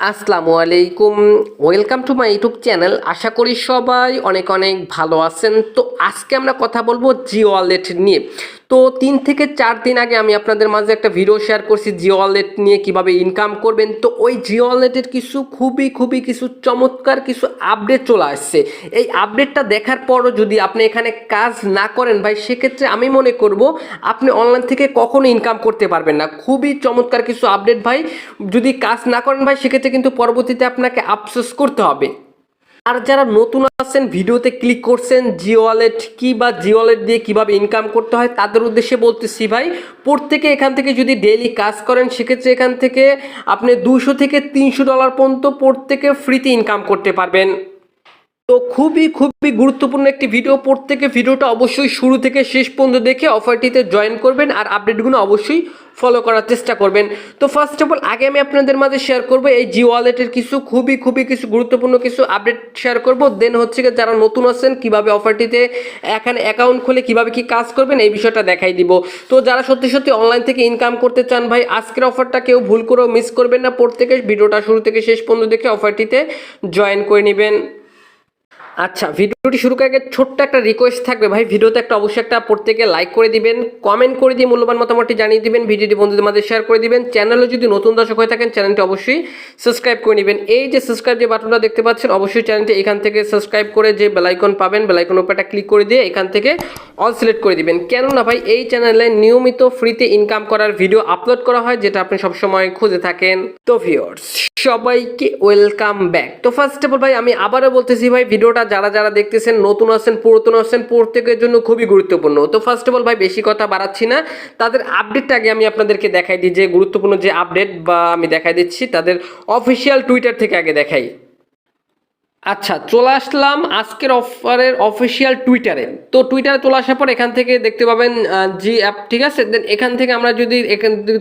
আসসালামু আলাইকুম, welcome to my YouTube channel. আশা করি সবাই অনেক অনেক ভালো আছেন। তো আজকে আমরা কথা বলবো জিও ওয়ালেট নিয়ে। তো 3 থেকে 4 দিন আগে আমি আপনাদের মাঝে একটা ভিডিও শেয়ার করছি জিও ওয়ালেট নিয়ে কিভাবে ইনকাম করবেন। তো ওই জিও ওয়ালেটের কিছু খুবই কিছু চমৎকার কিছু আপডেট চলে আসছে। এই আপডেটটা দেখার পরও যদি আপনি এখানে কাজ না করেন ভাই, সেক্ষেত্রে আমি মনে করব আপনি অনলাইন থেকে কখনো ইনকাম করতে পারবেন না। খুবই চমৎকার কিছু আপডেট ভাই, যদি কাজ না করেন ভাই সেক্ষেত্রে কিন্তু পরবর্তীতে আপনাকে আফসোস করতে হবে। আর যারা নতুন আছেন, ভিডিওতে ক্লিক করছেন জিও ওয়ালেট কি বা জিও ওয়ালেট দিয়ে কীভাবে ইনকাম করতে হয়, তাদের উদ্দেশ্যে বলতেছি ভাই, প্রত্যেকে এখান থেকে যদি ডেইলি কাজ করেন সেক্ষেত্রে এখান থেকে আপনি $200 থেকে $300 পর্যন্ত প্রত্যেকে ফ্রিতে ইনকাম করতে পারবেন। তো খুবই গুরুত্বপূর্ণ একটি ভিডিও, প্রত্যেকে ভিডিওটা অবশ্যই শুরু থেকে শেষ পর্যন্ত দেখে অফারটিতে জয়েন করবেন আর আপডেটগুলো অবশ্যই ফলো করার চেষ্টা করবেন। তো ফার্স্ট অফ অল আগে আমি আপনাদের মাঝে শেয়ার করব এই জিও ওয়ালেটের কিছু খুবই কিছু গুরুত্বপূর্ণ কিছু আপডেট শেয়ার করব। দেন হচ্ছে যারা নতুন আছেন কিভাবে অফারটিতে এখানে অ্যাকাউন্ট খুলে কিভাবে কি কাজ করবেন এই বিষয়টা দেখাই দিব। তো যারা সত্যি অনলাইন থেকে ইনকাম করতে চান ভাই, আজকের অফারটা কেউ ভুল করেও মিস করবেন না, প্রত্যেকে ভিডিওটা শুরু থেকে শেষ পর্যন্ত দেখে অফারটিতে জয়েন করে নেবেন। আচ্ছা, ভিডিওটি শুরু করার আগে ছোট্ট একটা রিকোয়েস্ট থাকবে ভাই, ভিডিওতে অবশ্যই একটা প্রত্যেকে লাইক করে দিবেন, কমেন্ট করে দিয়ে মূল্যবান মতামতটি জানিয়ে দিবেন, ভিডিওটি বন্ধুদের মাঝে শেয়ার করে দিবেন। চ্যানেলে যদি নতুন দর্শক হয়ে থাকেন চ্যানেলটি অবশ্যই সাবস্ক্রাইব করে নেবেন। এই যে সাবস্ক্রাইব যে বাটনটা দেখতে পাচ্ছেন, অবশ্যই চ্যানেলটি এখান থেকে সাবস্ক্রাইব করে যে বেল আইকন পাবেন, বেল আইকন উপরে একটা ক্লিক করে দিয়ে এখান থেকে অল সিলেক্ট করে দিবেন। কেননা ভাই এই চ্যানেলে নিয়মিত ফ্রিতে ইনকাম করার ভিডিও আপলোড করা হয়, যেটা আপনি সবসময় খুঁজে থাকেন। তো ভিউয়ার্স সবাইকে ওয়েলকাম ব্যাক। তো ফার্স্ট অফ অল ভাই আমি আবারও বলতেছি ভাই, ভিডিওটা যারা দেখতেছেন নতুন আছেন পুরাতন আছেন প্রত্যেকের জন্য খুবই গুরুত্বপূর্ণ। তো ফার্স্ট অফ অল ভাই বেশি কথা বাড়াচ্ছি না, তাদের আপডেটটা আগে আমি আপনাদেরকে দেখাই দিই, যে গুরুত্বপূর্ণ যে আপডেট বা আমি দেখাই দিচ্ছি তাদের অফিসিয়াল টুইটার থেকে আগে দেখাই। আচ্ছা, চলে আসলাম আজকের অফারের অফিসিয়াল টুইটারে। তো টুইটারে চলে আসার পর এখান থেকে দেখতে পাবেন জি অ্যাপ, ঠিক আছে। দেন এখান থেকে আমরা যদি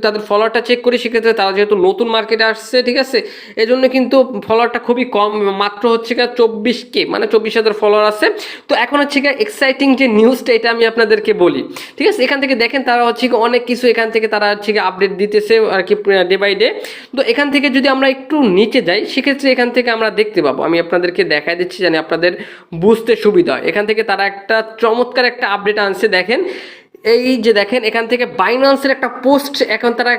তাদের ফলোয়ারটা চেক করি, সেক্ষেত্রে তারা যেহেতু নতুন মার্কেটে আসছে, ঠিক আছে, এই জন্য কিন্তু ফলোয়ারটা খুবই কম, মাত্র হচ্ছে 24K, মানে 24,000 ফলোয়ার আছে। তো এখন হচ্ছে এক্সাইটিং যে নিউজটা এটা আমি আপনাদেরকে বলি, ঠিক আছে। এখান থেকে দেখেন তারা হচ্ছে অনেক কিছু এখান থেকে তারা হচ্ছে আপডেট দিতেছে আর কি ডে বাই ডে। তো এখান থেকে যদি আমরা একটু নিচে যাই, সেক্ষেত্রে এখান থেকে আমরা দেখতে পাবো, আমি আপনাদের দেখাই দিচ্ছি জানি আপনাদের বুঝতে সুবিধা হয়। এখান থেকে তারা একটা চমৎকার একটা আপডেট আনছে, দেখেন এই যে দেখেন এখান থেকে বাইন্যান্সের একটা পোস্ট এখন তারা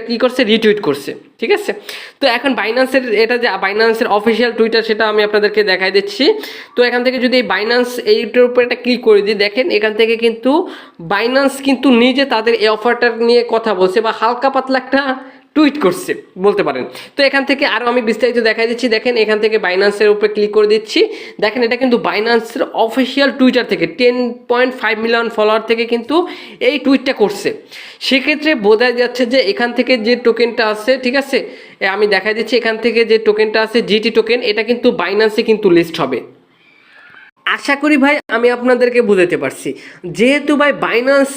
কি করছে, রিটুইট করছে, ঠিক আছে। তো এখন বাইন্যান্সের এটা যে বাইন্যান্সের অফিসিয়াল টুইটার, সেটা আমি আপনাদেরকে দেখাই দিচ্ছি। তো এখান থেকে যদি এই বাইন্যান্স এইটার উপরে একটা ক্লিক করে দিই, দেখেন এখান থেকে কিন্তু বাইন্যান্স কিন্তু নিজে তাদের এই অফারটার নিয়ে কথা বলছে বা হালকা পাতলা একটা টুইট করছে বলতে পারেন। তো এখান থেকে আরও আমি বিস্তারিত দেখাই দিচ্ছি, দেখেন এখান থেকে বাইন্যান্সের উপরে ক্লিক করে দিচ্ছি, দেখেন এটা কিন্তু বাইন্যান্সের অফিসিয়াল টুইটার থেকে 10.5 মিলিয়ন ফলোয়ার থেকে কিন্তু এই টুইটটা করছে। সেক্ষেত্রে বোঝা যাচ্ছে যে এখান থেকে যে টোকেনটা আছে, ঠিক আছে, আমি দেখাই দিচ্ছি এখান থেকে যে টোকেনটা আছে জিটি টোকেন, এটা কিন্তু বাইন্যান্সে কিন্তু লিস্ট হবে। আশা করি ভাই আমি আপনাদেরকে বুঝাতে পারছি। যেহেতু ভাই বাইন্যান্স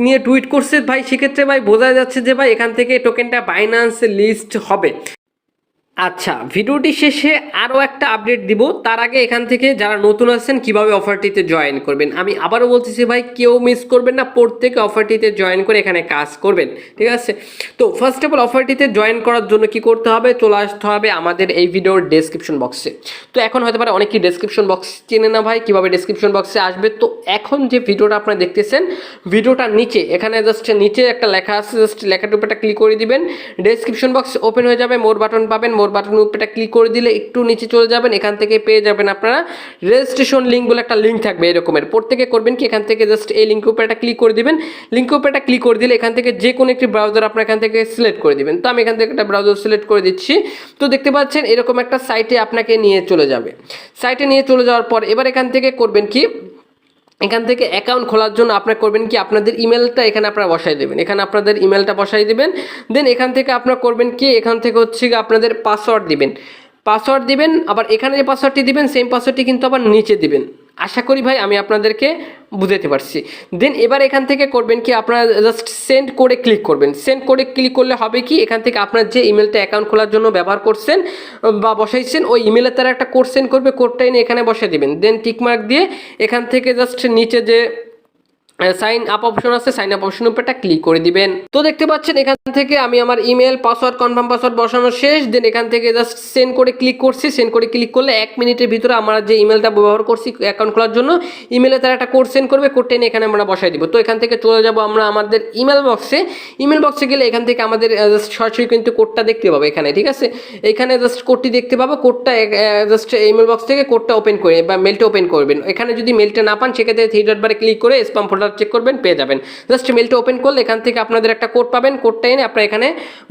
নিয়ে টুইট করছে ভাই, সেক্ষেত্রে ভাই বোঝা যাচ্ছে যে ভাই এখান থেকে টোকেনটা বাইন্যান্স লিস্ট হবে। আচ্ছা, ভিডিওটি শেষে আরও একটা আপডেট দিব, তার আগে এখান থেকে যারা নতুন আছেন কিভাবে অফারটিতে জয়েন করবেন আমি আবারও বলতেছি ভাই, কেউ মিস করবেন না, প্রত্যেকে অফারটিতে জয়েন করে এখানে কাজ করবেন, ঠিক আছে। তো ফার্স্ট অফ অল অফারটিতে জয়েন করার জন্য কি করতে হবে, চলে আসতে হবে আমাদের এই ভিডিওর ডেসক্রিপশন বক্সে। তো এখন হয়তো পারে অনেকেই ডেসক্রিপশন বক্স চেনে না ভাই, কীভাবে ডেসক্রিপশন বক্সে আসবে। তো এখন যে ভিডিওটা আপনারা দেখতেছেন, ভিডিওটার নিচে এখানে জাস্ট নিচে একটা লেখা আছে, জাস্ট লেখাটার উপরটা ক্লিক করে দিবেন, ডেসক্রিপশন বক্স ওপেন হয়ে যাবে, মোর বাটন পাবেন, বাটনের উপরে ক্লিক করে দিলে একটু নিচে চলে যাবেন, এখান থেকে পেয়ে যাবেন আপনারা রেজিস্ট্রেশন লিঙ্ক বলে একটা লিঙ্ক থাকবে এরকমের। প্রত্যেকে করবেন কি, এখান থেকে জাস্ট এই লিঙ্কের উপরে একটা ক্লিক করে দিবেন, লিঙ্কের উপরে একটা ক্লিক করে দিলে এখান থেকে যে কোনো একটি ব্রাউজার আপনারা এখান থেকে সিলেক্ট করে দিবেন। তো আমি এখান থেকে একটা ব্রাউজার সিলেক্ট করে দিচ্ছি। তো দেখতে পাচ্ছেন এরকম একটা সাইটে আপনাকে নিয়ে চলে যাবে। সাইটে নিয়ে চলে যাওয়ার পর এবার এখান থেকে করবেন কি, এখান থেকে অ্যাকাউন্ট খোলার জন্য আপনারা করবেন কি, আপনাদের ইমেলটা এখানে আপনারা বসাই দেবেন, এখানে আপনাদের ইমেলটা বসাই দেবেন। দেন এখান থেকে আপনারা করবেন কি, এখান থেকে হচ্ছে আপনাদের পাসওয়ার্ড দিবেন, আবার এখানে যে পাসওয়ার্ডটি দিবেন সেম পাসওয়ার্ডটি কিন্তু আবার নিচে দিবেন। আশা করি ভাই আমি আপনাদেরকে বুঝাতে পারছি। দেন এবার এখান থেকে করবেন কি, আপনারা জাস্ট সেন্ড করে ক্লিক করবেন। সেন্ড করে ক্লিক করলে হবে কি, এখান থেকে আপনার যে ইমেলটা অ্যাকাউন্ট খোলার জন্য ব্যবহার করছেন বা বসাইছেন, ওই ইমেলের তারা একটা কোড সেন্ড করবে, কোডটা এনে এখানে বসিয়ে দিবেন। দেন টিকমার্ক দিয়ে এখান থেকে জাস্ট নিচে যে সাইন আপ অপশন আছে, সাইন আপ অপশনের উপর একটা ক্লিক করে দিবেন। তো দেখতে পাচ্ছেন এখান থেকে আমি আমার ইমেল পাসওয়ার্ড কনফার্ম পাসওয়ার্ড বসানো শেষ। দেন এখান থেকে জাস্ট সেন্ড করে ক্লিক করছি। সেন্ড করে ক্লিক করলে 1 মিনিটের ভিতরে আমরা যে ইমেলটা ব্যবহার করছি অ্যাকাউন্ট খোলার জন্য, ইমেলে তারা একটা কোড সেন্ড করবে, কোডটা এনে এখানে আমরা বসাই দিব। তো এখান থেকে চলে যাব আমরা আমাদের ইমেল বক্সে। ইমেল বক্সে গেলে এখান থেকে আমাদের জাস্ট সরাসরি কিন্তু কোডটা দেখতে পাবো এখানে, ঠিক আছে। এখানে জাস্ট কোডটি দেখতে পাবো, কোডটা জাস্ট ইমেল বক্স থেকে কোডটা ওপেন করে বা মেলটা ওপেন করবেন। এখানে যদি মেলটা না পান সেক্ষেত্রে 3 ডট বারে ক্লিক করে স্প্যাম ফোল্ডার চেক করবেন, পেয়ে যাবেন। জাস্ট মেলটা ওপেন করলে এখান থেকে আপনাদের একটা কোড পাবেন, কোডটা এনে আপনারা এখানে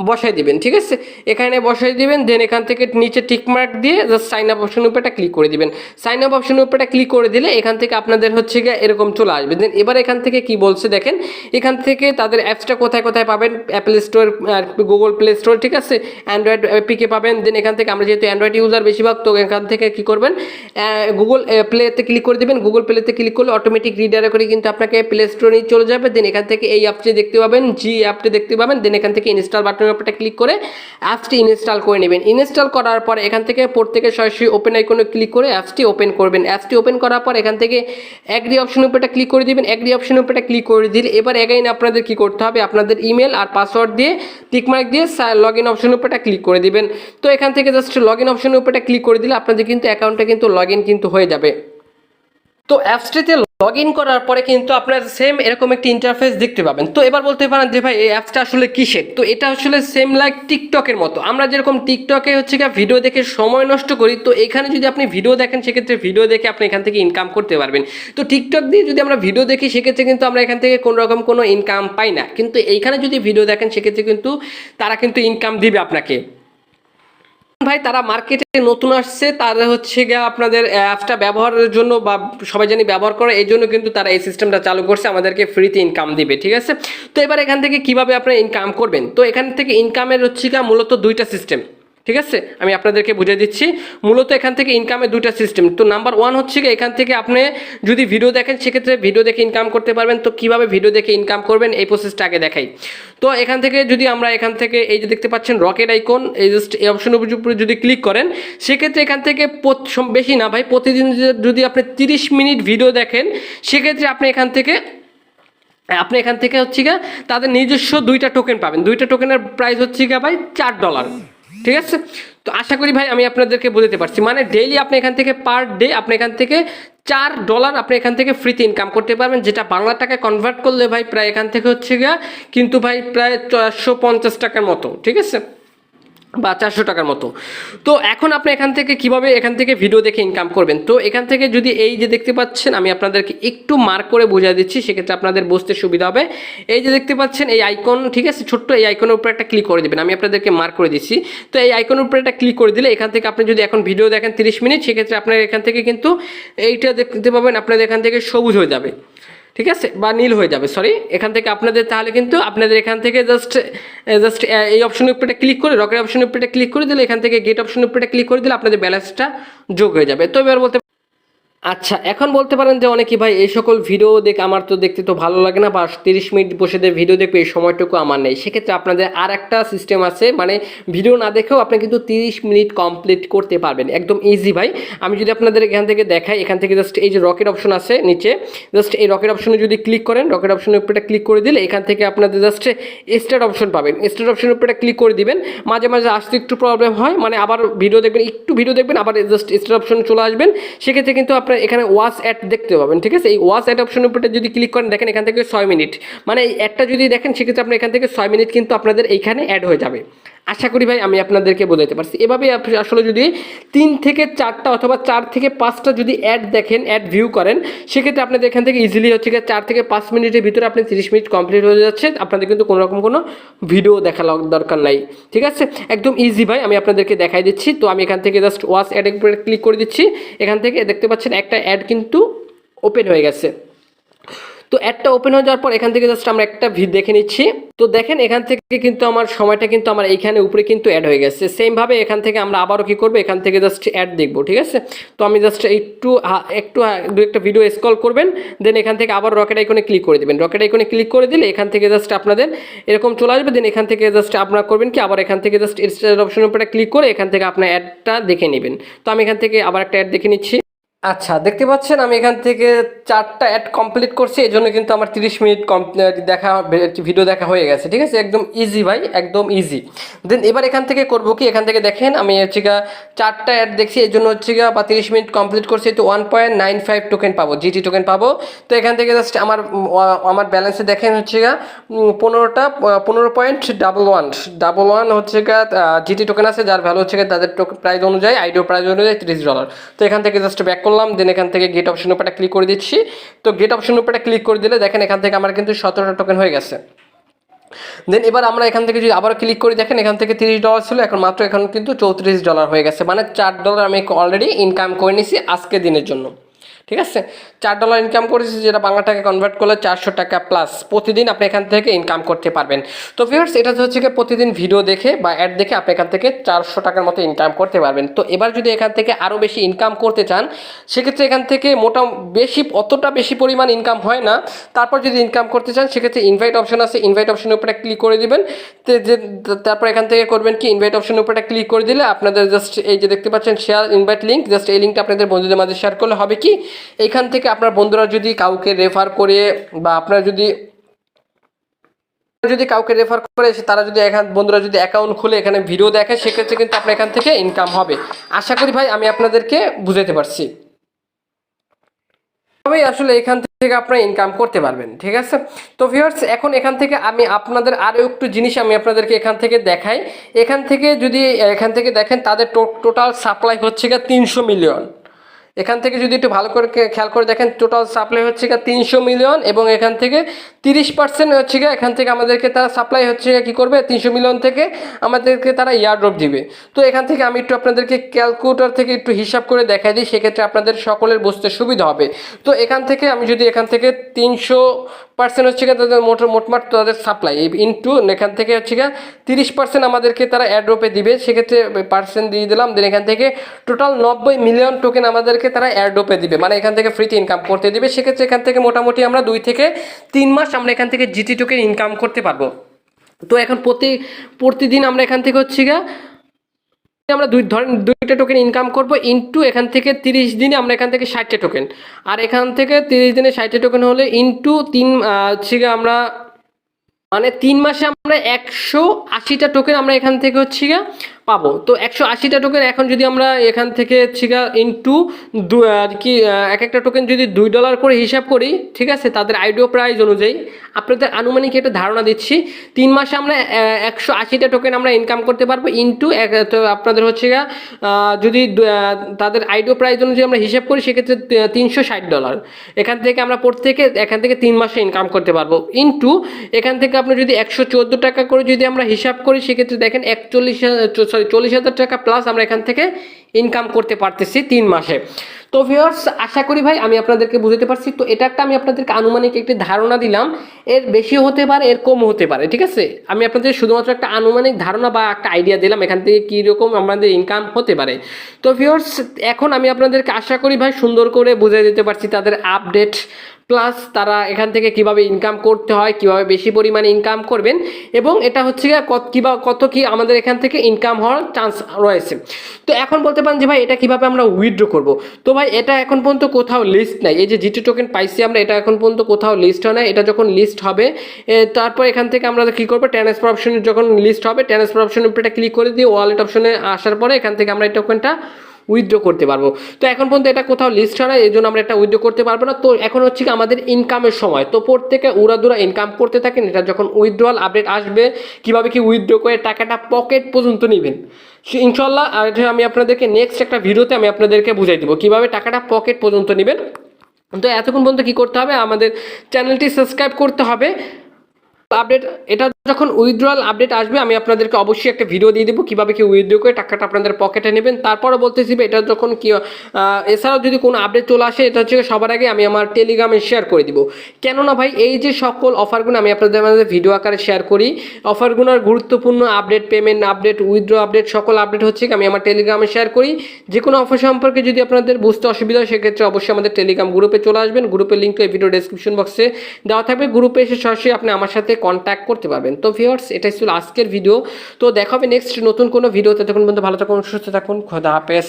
বসাই দিবেন, ঠিক আছে। এখানে বসাই দিবেন। দেন এখান থেকে নিচে টিক মার্ক দিয়ে জাস্ট সাইন আপ অপশনের উপর একটা ক্লিক করে দিবেন। সাইন আপ অপশনের উপর একটা ক্লিক করে দিলে এখান থেকে আপনাদের হচ্ছে গিয়ে এরকম চলে আসবে। দেন এবার এখান থেকে কি বলছে দেখেন, এখান থেকে তাদের অ্যাপসটা কোথায় কোথায় পাবেন, Apple store, Google play store, ঠিক আছে, অ্যান্ড্রয়েড অ্যাপিকে পাবেন। দেন এখান থেকে আমরা যেহেতু অ্যান্ড্রয়েড ইউজার বেশিরভাগ, তো এখান থেকে কি করবেন, গুগল প্লেতে ক্লিক করে দেবেন। গুগল প্লেতে ক্লিক করলে অটোমেটিক রিডাইরেক্ট করে কিন্তু আপনাকে প্লে স্টোরে নিয়ে চলে যাবে। দেন এখান থেকে এই অ্যাপটি দেখতে পাবেন, জি অ্যাপটি দেখতে পাবেন। দেন এখান থেকে ইনস্টল বাটনের উপরটা ক্লিক করে অ্যাপসটি ইনস্টল করে নেবেন। ইনস্টল করার পর এখান থেকে প্রত্যেকে সরাসরি ওপেন আইকনে ক্লিক করে অ্যাপসটি ওপেন করবেন। অ্যাপসটি ওপেন করার পর এখান থেকে এগ্রি অপশনের উপরটা ক্লিক করে দিবেন। এগ্রি অপশনের উপরটা ক্লিক করে দিলে এবার এগাইন আপনাদের কি করতে হবে, আপনাদের ইমেল আর পাসওয়ার্ড দিয়ে টিকমার্ক দিয়ে লগ ইন অপশনের উপরটা ক্লিক করে দিবেন। তো এখান থেকে জাস্ট লগ ইন অপশনের উপরটা ক্লিক করে দিলে আপনাদের কিন্তু অ্যাকাউন্টটা কিন্তু লগ ইন কিন্তু হয়ে যাবে। তো অ্যাপসটিতে লগ ইন করার পরে কিন্তু আপনার সেম এরকম একটি ইন্টারফেস দেখতে পাবেন। তো এবার বলতে পারেন যে ভাই এই অ্যাপসটা আসলে কিসের? তো এটা আসলে সেম লাইক টিকটকের মতো। আমরা যেরকম টিকটকে হচ্ছে গিয়ে ভিডিও দেখে সময় নষ্ট করি, তো এখানে যদি আপনি ভিডিও দেখেন সেক্ষেত্রে ভিডিও দেখে আপনি এখান থেকে ইনকাম করতে পারবেন। তো টিকটক দিয়ে যদি আমরা ভিডিও দেখি সেক্ষেত্রে কিন্তু আমরা এখান থেকে কোনো রকম কোনো ইনকাম পাই না, কিন্তু এইখানে যদি ভিডিও দেখেন সেক্ষেত্রে কিন্তু তারা কিন্তু ইনকাম দিবে আপনাকে। ভাই তারা মার্কেটে নতুন আসছে, তারা হচ্ছে গিয়ে আপনাদের অ্যাপসটা ব্যবহারের জন্য বা সবাই জানি ব্যবহার করে, এই জন্য কিন্তু তারা এই সিস্টেমটা চালু করছে, আমাদেরকে ফ্রিতে ইনকাম দিবে, ঠিক আছে। তো এবার এখান থেকে কিভাবে আপনারা ইনকাম করবেন, তো এখান থেকে ইনকামের হচ্ছে গিয়ে মূলত 2টা সিস্টেম, ঠিক আছে। আমি আপনাদেরকে বুঝিয়ে দিচ্ছি। মূলত এখান থেকে ইনকামের 2টা সিস্টেম। তো নাম্বার 1 হচ্ছে কি, এখান থেকে আপনি যদি ভিডিও দেখেন সেক্ষেত্রে ভিডিও দেখে ইনকাম করতে পারবেন। তো কিভাবে ভিডিও দেখে ইনকাম করবেন এই প্রসেসটা আগে দেখাই। তো এখান থেকে যদি আমরা এখান থেকে এই যে দেখতে পাচ্ছেন রকেট আইকন, এই জাস্ট এই অপশনের উপরে যদি ক্লিক করেন সেক্ষেত্রে এখান থেকে বেশি না ভাই, প্রতিদিন যদি আপনি 30 মিনিট ভিডিও দেখেন সেক্ষেত্রে আপনি এখান থেকে হচ্ছে গিয়ে তাদের নিজস্ব 2টা টোকেন পাবেন। 2টা টোকেনের প্রাইস হচ্ছে গিয়ে ভাই $4, ঠিক আছে। তো আশা করি ভাই আমি আপনাদেরকে বোঝাতে পারছি, মানে ডেইলি আপনি এখান থেকে পার ডে আপনি এখান থেকে $4 আপনি এখান থেকে ফ্রিতে ইনকাম করতে পারবেন, যেটা বাংলা টাকায় কনভার্ট করলে ভাই প্রায় এখান থেকে হচ্ছে গিয়া কিন্তু ভাই প্রায় 450 টাকার মতো, ঠিক আছে, বা 400 টাকার মতো। তো এখন আপনি এখান থেকে কিভাবে এখান থেকে ভিডিও দেখে ইনকাম করবেন, তো এখান থেকে যদি এই যে দেখতে পাচ্ছেন আমি আপনাদেরকে একটু মার্ক করে বুঝিয়ে দিচ্ছি সেক্ষেত্রে আপনাদের বুঝতে সুবিধা হবে। এই যে দেখতে পাচ্ছেন এই আইকন, ঠিক আছে, ছোট্ট এই আইকনের উপরে একটা ক্লিক করে দেবেন, আমি আপনাদেরকে মার্ক করে দিচ্ছি। তো এই আইকনের উপরে একটা ক্লিক করে দিলে এখান থেকে আপনি যদি এখন ভিডিও দেখেন 30 মিনিট সেক্ষেত্রে আপনার এখান থেকে কিন্তু এইটা দেখতে পাবেন, আপনাদের এখান থেকে সবুজ হয়ে যাবে, ঠিক আছে, বা নীল হয়ে যাবে, সরি। এখান থেকে আপনাদের তাহলে কিন্তু আপনাদের এখান থেকে জাস্ট এই অপশনের উপরে ক্লিক করে রকেট অপশনের উপরে ক্লিক করে দিলে এখান থেকে গেট অপশনের উপরে ক্লিক করে দিলে আপনাদের ব্যালেন্সটা যোগ হয়ে যাবে। তো এবার বলতে আচ্ছা, এখন বলতে পারেন যে অনেকে ভাই এই সকল ভিডিও দেখে আমার তো দেখতে তো ভালো লাগে না, বা 30 মিনিট বসে ভিডিও দেখবে এই সময়টুকু আমার নেই। সেক্ষেত্রে আপনাদের আর একটা সিস্টেম আছে, মানে ভিডিও না দেখেও আপনি কিন্তু 30 মিনিট কমপ্লিট করতে পারবেন, একদম ইজি ভাই। আমি যদি আপনাদের এখান থেকে দেখাই, এখান থেকে জাস্ট এই যে রকেট অপশন আছে নিচে, জাস্ট এই রকেট অপশনে যদি ক্লিক করেন, রকেট অপশনের উপরে ক্লিক করে দিলে এখান থেকে আপনাদের জাস্ট স্টার্ট অপশন পাবেন। স্টার্ট অপশনের উপরে ক্লিক করে দিবেন। মাঝে মাঝে আসতে একটু প্রবলেম হয়, মানে আবার ভিডিও দেখবেন, একটু ভিডিও দেখবেন, আবার জাস্ট স্টার্ট অপশনে চলে আসবেন। সেক্ষেত্রে কিন্তু আপনার এখানে ওয়াচ অ্যাড দেখতে পাবেন, ঠিক আছে। এই ওয়াচ অ্যাড অপশনের উপরে যদি ক্লিক করেন দেখেন এখান থেকে 6 মিনিট, মানে এই অ্যাডটা যদি দেখেন সেক্ষেত্রে আপনি এখান থেকে 6 মিনিট কিন্তু আপনাদের এইখানে অ্যাড হয়ে যাবে। আশা করি ভাই আমি আপনাদেরকে বোঝাতে পারছি। এভাবে আসলে যদি 3 থেকে 4টা অথবা 4 থেকে 5টা যদি অ্যাড দেখেন, অ্যাড ভিউ করেন, সেক্ষেত্রে আপনাদের এখান থেকে ইজিলি হচ্ছে 4 থেকে 5 মিনিটের ভিতরে আপনি 30 মিনিট কমপ্লিট হয়ে যাচ্ছে, আপনাদের কিন্তু কোনো রকম কোনো ভিডিও দেখা দরকার নাই, ঠিক আছে, একদম ইজি ভাই। আমি আপনাদেরকে দেখাই দিচ্ছি। তো আমি এখান থেকে জাস্ট ওয়াচ অ্যাড উপরে ক্লিক করে দিচ্ছি। এখান থেকে দেখতে পাচ্ছেন একটা অ্যাড কিন্তু ওপেন হয়ে গেছে। তো অ্যাডটা ওপেন হয়ে যাওয়ার পর এখান থেকে জাস্ট আমরা একটা দেখে নিচ্ছি। তো দেখেন এখান থেকে কিন্তু আমার সময়টা কিন্তু আমার এইখানে উপরে কিন্তু অ্যাড হয়ে গেছে। সেমভাবে এখান থেকে আমরা আবারও কী করবো, এখান থেকে জাস্ট অ্যাড দেখবো, ঠিক আছে। তো আমি জাস্ট একটু দু একটা ভিডিও স্ক্রল করবেন, দেন এখান থেকে আবার রকেট আইকনে ক্লিক করে দেবেন। রকেট আইকনে ক্লিক করে দিলে এখান থেকে জাস্ট আপনাদের এরকম চলে আসবে। দেন এখান থেকে জাস্ট আপনারা করবেন কি, আবার এখান থেকে জাস্ট স্টার্ট অপশনের উপরে ক্লিক করে এখান থেকে আপনার অ্যাডটা দেখে নেবেন। তো আমি এখান থেকে আবার একটা অ্যাড দেখে নিচ্ছি। আচ্ছা, দেখতে পাচ্ছেন আমি এখান থেকে 4টা অ্যাড কমপ্লিট করছি, এই জন্য কিন্তু আমার 30 মিনিট দেখা ভিডিও দেখা হয়ে গেছে। ঠিক আছে, একদম ইজি ভাই, একদম ইজি। দেন এবার এখান থেকে করবো কি, এখান থেকে দেখেন আমি হচ্ছে গা 4টা অ্যাড দেখছি, এই জন্য হচ্ছে গা বা 30 মিনিট কমপ্লিট করছি, তো 1.95 টোকেন পাবো, জিটি টোকেন পাবো। তো এখান থেকে জাস্ট আমার ব্যালেন্সে দেখেন হচ্ছে গা 15.11 হচ্ছে গা জিটি টোকেন আছে, যার ভ্যালু হচ্ছে গা তাদের প্রাইস অনুযায়ী, আইডিও প্রাইস অনুযায়ী $30। তো এখান থেকে জাস্ট ব্যাক করলাম, দেন এখান থেকে গেট অপশন উপরে ক্লিক করে দিচ্ছি। তো গেট অপশন উপরে ক্লিক করে দিলে দেখেন এখান থেকে আমার কিন্তু 17টা টোকেন হয়ে গেছে। দেন এবার আমরা এখান থেকে যদি আবার ক্লিক করি, দেখেন এখান থেকে $30 ছিল, এখন মাত্র এখন কিন্তু $34 হয়ে গেছে, মানে $4 আমি অলরেডি ইনকাম করে নিছি আজকে দিনের জন্য। ঠিক আছে, $4 ইনকাম করেছি, যেটা বাংলা টাকা কনভার্ট করলে 400 টাকা প্লাস প্রতিদিন আপনি এখান থেকে ইনকাম করতে পারবেন। তো ভিউয়ার্স, এটা হচ্ছে কি প্রতিদিন ভিডিও দেখে বা অ্যাড দেখে আপনি এখান থেকে 400 টাকার মতো ইনকাম করতে পারবেন। তো এবার যদি এখান থেকে আরও বেশি ইনকাম করতে চান, সেক্ষেত্রে এখান থেকে অতটা বেশি পরিমাণ ইনকাম হয় না। তারপর যদি ইনকাম করতে চান, সেক্ষেত্রে ইনভাইট অপশন আছে, ইনভাইট অপশনের উপরে ক্লিক করে দিবেন। তারপর এখান থেকে করবেন কি, ইনভাইট অপশনের উপরে ক্লিক করে দিলে আপনাদের জাস্ট এই যে দেখতে পাচ্ছেন শেয়ার ইনভাইট লিঙ্ক, জাস্ট এই লিঙ্কটা আপনাদের বন্ধুদের মাঝে শেয়ার করলে হবে কি, এইখান থেকে আপনার বন্ধুরা যদি কাউকে রেফার করে বা আপনারা যদি কাউকে রেফার করে, তারা যদি বন্ধুরা যদি অ্যাকাউন্ট খুলে এখানে ভিডিও দেখে, সেক্ষেত্রে কিন্তু আপনার এখান থেকে ইনকাম হবে। আশা করি ভাই আমি আপনাদেরকে বুঝাতে পারছি। তবেই আসলে এখান থেকে আপনারা ইনকাম করতে পারবেন। ঠিক আছে, তো ভিউয়ার্স, এখন এখান থেকে আমি আপনাদের আরও একটু জিনিস আমি আপনাদেরকে এখান থেকে দেখাই। এখান থেকে দেখেন তাদের টোটাল সাপ্লাই হচ্ছে গিয়ে 300 মিলিয়ন। এখান থেকে যদি একটু ভালো করে খেয়াল করে দেখেন, টোটাল সাপ্লাই হচ্ছে গিয়ে 300 মিলিয়ন, এবং এখান থেকে 30% হচ্ছে গিয়ে এখান থেকে আমাদেরকে তারা সাপ্লাই হচ্ছে কী করবে, 300 মিলিয়ন থেকে আমাদেরকে তারা ইয়ারড্রপ দিবে। তো এখান থেকে আমি একটু আপনাদেরকে ক্যালকুলেটর থেকে একটু হিসাব করে দেখাই দিই, সেক্ষেত্রে আপনাদের সকলের বুঝতে সুবিধা হবে। তো এখান থেকে আমি যদি এখান থেকে 300% হচ্ছে গিয়ে তাদের মোটমাট তাদের সাপ্লাই ইনটু এখান থেকে হচ্ছে গিয়ে 30% আমাদেরকে তারা এয়ারড্রপে দিবে, সেক্ষেত্রে পার্সেন্ট দিয়ে দিলাম। দেন এখান থেকে টোটাল 90 মিলিয়ন টোকেন আমাদেরকে তারা এয়ারড্রপে দিবে, মানে এখান থেকে ফ্রিতে ইনকাম করতে দিবে। সেক্ষেত্রে এখান থেকে মোটামুটি আমরা 2 থেকে 3 মাস আমরা এখান থেকে জিটি টোকেন ইনকাম করতে পারবো। তো এখন প্রতিদিন আমরা এখান থেকে হচ্ছে গিয়ে আমরা দুইটা টোকেন ইনকাম করব, ইনটু এখান থেকে 30 দিনে আমরা এখান থেকে 60টা টোকেন, আর এখান থেকে 30 দিনে 60টা টোকেন হলে ইনটু 3 হচ্ছে গিয়ে আমরা মানে 3 মাসে আমরা 180টা টোকেন আমরা এখান থেকে হচ্ছে গিয়ে পাবো। তো 180টা টোকেন এখন যদি আমরা এখান থেকে হচ্ছে গিয়ে ইনটু কি এক একটা টোকেন যদি $2 করে হিসাব করি, ঠিক আছে, তাদের আইডিও প্রাইস অনুযায়ী আপনাদের আনুমানিক একটা ধারণা দিচ্ছি, 3 মাসে আমরা 180টা টোকেন আমরা ইনকাম করতে পারবো, ইনটু তো আপনাদের হচ্ছে গিয়ে যদি তাদের আইডিও প্রাইস অনুযায়ী আমরা হিসাব করি, সেক্ষেত্রে $360 এখান থেকে আমরা এখান থেকে 3 মাসে ইনকাম করতে পারবো, ইনটু এখান থেকে আপনি যদি 114 টাকা করে যদি আমরা হিসাব করি, সেক্ষেত্রে দেখেন 40,000 টাকা প্লাস আমরা এখান থেকে ইনকাম করতে পারতেছি 3 মাসে। তো ভিউয়ার্স, আশা করি ভাই আমি আপনাদেরকে বুঝতে পারছি। তো এটা একটা আমি আপনাদেরকে আনুমানিক একটি ধারণা দিলাম, এর বেশি হতে পারে, এর কম হতে পারে। ঠিক আছে, আমি আপনাদের শুধুমাত্র একটা আনুমানিক ধারণা বা একটা আইডিয়া দিলাম এখান থেকে কীরকম আমাদের ইনকাম হতে পারে। তো ভিউয়ার্স, এখন আমি আপনাদেরকে আশা করি ভাই সুন্দর করে বুঝিয়ে দিতে পারছি তাদের আপডেট, প্লাস তারা এখান থেকে কিভাবে ইনকাম করতে হয়, কিভাবে বেশি পরিমাণে ইনকাম করবেন, এবং এটা হচ্ছে কত কি আমাদের এখান থেকে ইনকাম হওয়ার চান্স রয়েছে। তো এখন বলতে পারেন যে ভাই এটা কিভাবে আমরা উইথড্র করব। তো ভাই এটা এখন পর্যন্ত কোথাও লিস্ট নাই, এই যে জিটি টোকেন পাইছি আমরা, এটা এখন পর্যন্ত কোথাও লিস্ট হয় না। এটা যখন লিস্ট হবে তারপর এখান থেকে আমরা কী করবো, ট্রান্সফার অপশনে যখন লিস্ট হবে, ট্রান্সফার অপশনের উপরে ক্লিক করে দিয়ে ওয়ালেট অপশনে আসার পরে এখান থেকে আমরা এই টোকেনটা উইথড্র করতে পারবো। তো এখন পর্যন্ত এটা কোথাও লিস্ট হয় না, এই জন্য আমরা এটা উইথড্র করতে পারবো না। তো এখন হচ্ছে কি আমাদের ইনকামের সময়, তো প্রত্যেকে উড়াদুরা ইনকাম করতে থাকেন। এটা যখন উইথড্রয়াল আপডেট আসবে, কীভাবে কি উইথড্র করে টাকাটা পকেট পর্যন্ত নেবেন, ইনশাল্লাহ আর আমি আপনাদেরকে নেক্সট একটা ভিডিওতে আমি আপনাদেরকে বুঝাই দেবো কীভাবে টাকাটা পকেট পর্যন্ত নেবেন। তো এতক্ষণ পর্যন্ত কী করতে হবে, আমাদের চ্যানেলটি সাবস্ক্রাইব করতে হবে। আপডেট এটা যখন উইথড্রয়াল আপডেট আসবে, আমি আপনাদেরকে অবশ্যই একটা ভিডিও দিয়ে দেবো কীভাবে কি উইথড্র করে টাকাটা আপনাদের পকেটে নেবেন। তারপরে বলতেছি এটা যখন কি এছাড়াও যদি কোনো আপডেট চলে আসে, এটা হচ্ছে সবার আগে আমি আমার টেলিগ্রামে শেয়ার করে দিব। কেননা ভাই এই যে সকল অফারগুলো আমি আপনাদের মাঝে ভিডিও আকারে শেয়ার করি, অফারগুলোর গুরুত্বপূর্ণ update, payment update, withdraw update, সকল আপডেট হচ্ছে আমি আমার টেলিগ্রামে শেয়ার করি। যে কোনো অফার সম্পর্কে যদি আপনাদের বুঝতে অসুবিধা হয়, সেক্ষেত্রে অবশ্যই আমাদের টেলিগ্রাম গ্রুপে চলে আসবেন। গ্রুপের লিঙ্ক এই ভিডিও ডেসক্রিপশন বক্সে দেওয়া থাকবে, গ্রুপে এসে সরাসরি আপনি আমার সাথে কন্ট্যাক্ট করতে পারবেন। তো ভিউয়ার্স, এটাই ছিল আজকের ভিডিও। তো দেখা হবে নেক্সট নতুন কোনো ভিডিওতে। তখন পর্যন্ত ভালো থাকুন, সুস্থ থাকুন, খোদা হাফেজ।